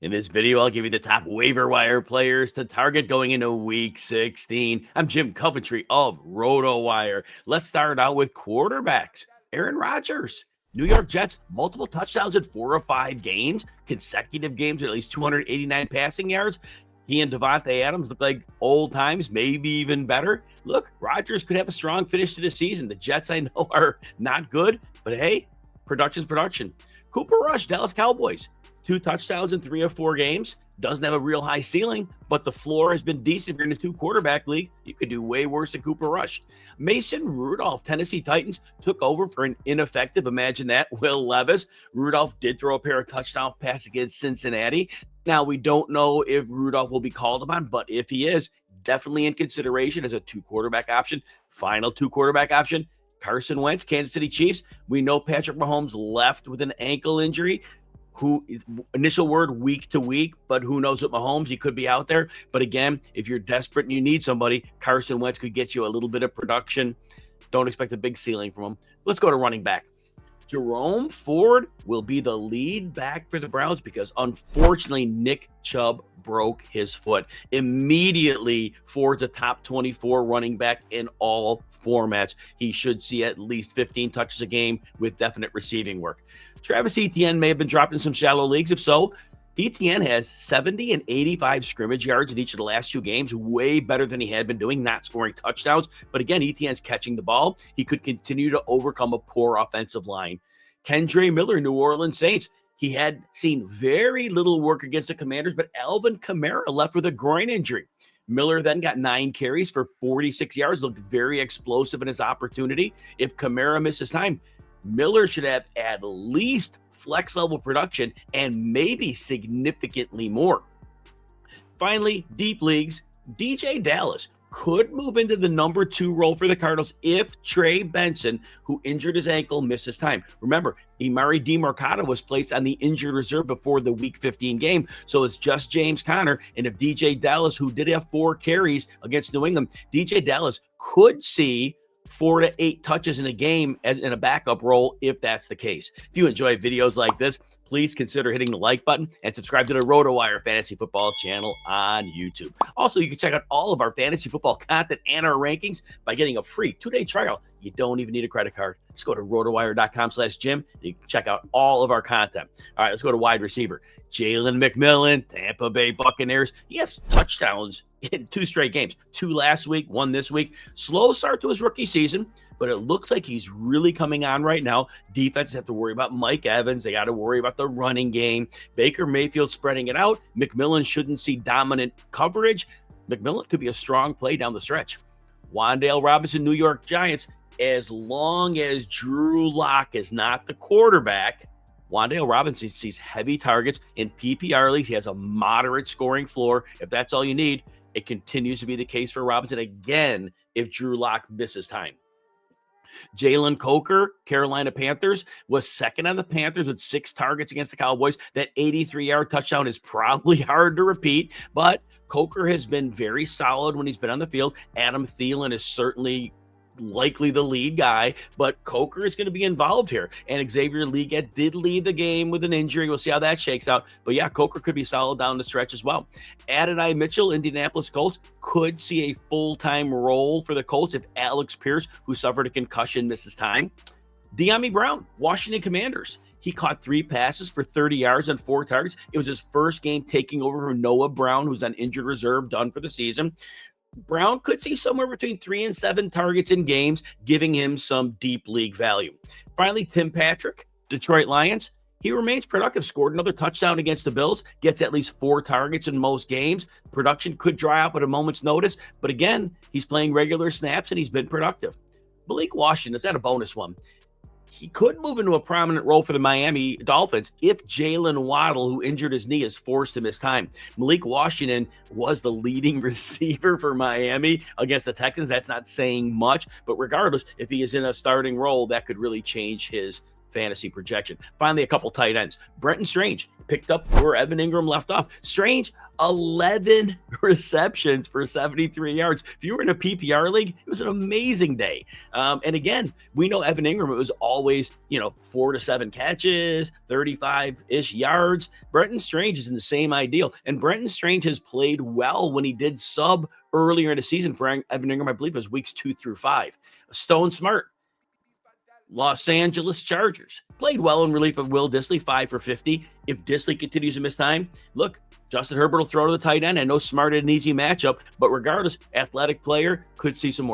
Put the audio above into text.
In this video, I'll give you the top waiver wire players to target going into Week 16. I'm Jim Coventry of RotoWire. Let's start out with quarterbacks. Aaron Rodgers, New York Jets, multiple touchdowns in 4 or 5 games, consecutive games at least 289 passing yards. He and Devontae Adams look like old times, maybe even better. Look, Rodgers could have a strong finish to the season. The Jets, I know, are not good, but hey, production's production. Cooper Rush, Dallas Cowboys. 2 touchdowns in 3 of 4 games. Doesn't have a real high ceiling, but the floor has been decent. If you're in a 2-quarterback league, you could do way worse than Cooper Rush. Mason Rudolph, Tennessee Titans, took over for an ineffective, imagine that, Will Levis. Rudolph did throw a pair of touchdown passes against Cincinnati. Now, we don't know if Rudolph will be called upon, but if he is, definitely in consideration as a 2-quarterback option. Final 2-quarterback option, Carson Wentz, Kansas City Chiefs. We know Patrick Mahomes left with an ankle injury. Initial word week to week, but who knows with Mahomes, he could be out there. But again, if you're desperate and you need somebody, Carson Wentz could get you a little bit of production. Don't expect a big ceiling from him. Let's go to running back. Jerome Ford will be the lead back for the Browns because unfortunately Nick Chubb broke his foot. Immediately, Ford's a top 24 running back in all formats. He should see at least 15 touches a game with definite receiving work. Travis Etienne may have been dropped in some shallow leagues. If so, Etienne has 70 and 85 scrimmage yards in each of the last 2 games, way better than he had been doing, not scoring touchdowns. But again, Etienne's catching the ball. He could continue to overcome a poor offensive line. Kendre Miller, New Orleans Saints. He had seen very little work against the Commanders, but Alvin Kamara left with a groin injury. Miller then got 9 carries for 46 yards, looked very explosive in his opportunity. If Kamara misses time, Miller should have at least flex level production and maybe significantly more. Finally, deep leagues, DJ Dallas could move into the number 2 role for the Cardinals if Trey Benson, who injured his ankle, misses time. Remember, Emari Demercado was placed on the injured reserve before the Week 15 game, so it's just James Conner. And if DJ Dallas, who did have 4 carries against New England, DJ Dallas could see 4 to 8 touches in a game as in a backup role if that's the case. If you enjoy videos like this, please consider hitting the like button and subscribe to the RotoWire Fantasy Football channel on YouTube. Also, you can check out all of our fantasy football content and our rankings by getting a free 2-day trial. You don't even need a credit card. Just go to rotowire.com/Jim. You can check out all of our content. All right, let's go to wide receiver. Jalen McMillan, Tampa Bay Buccaneers. He has touchdowns in 2 straight games. 2 last week, 1 this week. Slow start to his rookie season, but it looks like he's really coming on right now. Defenses have to worry about Mike Evans. They got to worry about the running game. Baker Mayfield spreading it out. McMillan shouldn't see dominant coverage. McMillan could be a strong play down the stretch. Wan'Dale Robinson, New York Giants. As long as Drew Lock is not the quarterback, Wan'Dale Robinson sees heavy targets in PPR leagues. He has a moderate scoring floor. If that's all you need, it continues to be the case for Robinson again if Drew Lock misses time. Jalen Coker, Carolina Panthers, was second on the Panthers with 6 targets against the Cowboys. That 83-yard touchdown is probably hard to repeat, but Coker has been very solid when he's been on the field. Adam Thielen is certainly likely the lead guy, but Coker is going to be involved here. And Xavier Leggett did lead the game with an injury. We'll see how that shakes out. But yeah, Coker could be solid down the stretch as well. Adonai Mitchell, Indianapolis Colts, could see a full-time role for the Colts if Alex Pierce, who suffered a concussion, misses time. De'Ami Brown, Washington Commanders. He caught 3 passes for 30 yards on 4 targets. It was his first game taking over from Noah Brown, who's on injured reserve, done for the season. Brown could see somewhere between 3 and 7 targets in games, giving him some deep league value. Finally, Tim Patrick, Detroit Lions. He remains productive, scored another touchdown against the Bills, gets at least 4 targets in most games. Production could dry up at a moment's notice, but again, he's playing regular snaps and he's been productive. Malik Washington, is that a bonus one? He could move into a prominent role for the Miami Dolphins if Jalen Waddle, who injured his knee, is forced to miss time. Malik Washington was the leading receiver for Miami against the Texans. That's not saying much, but regardless, if he is in a starting role, that could really change his fantasy projection. Finally, a couple tight ends. Brenton Strange picked up where Evan Ingram left off. Strange, 11 receptions for 73 yards. If you were in a PPR league, it was an amazing day. And again, we know Evan Ingram, it was always, 4 to 7 catches, 35-ish yards. Brenton Strange is in the same ideal. And Brenton Strange has played well when he did sub earlier in the season for Evan Ingram. I believe it was weeks 2 through 5. Stone Smart, Los Angeles Chargers, played well in relief of Will Dissly, 5 for 50. If Dissly continues to miss time, look, Justin Herbert will throw to the tight end. I know Smart had an easy matchup, but regardless, athletic player, could see some more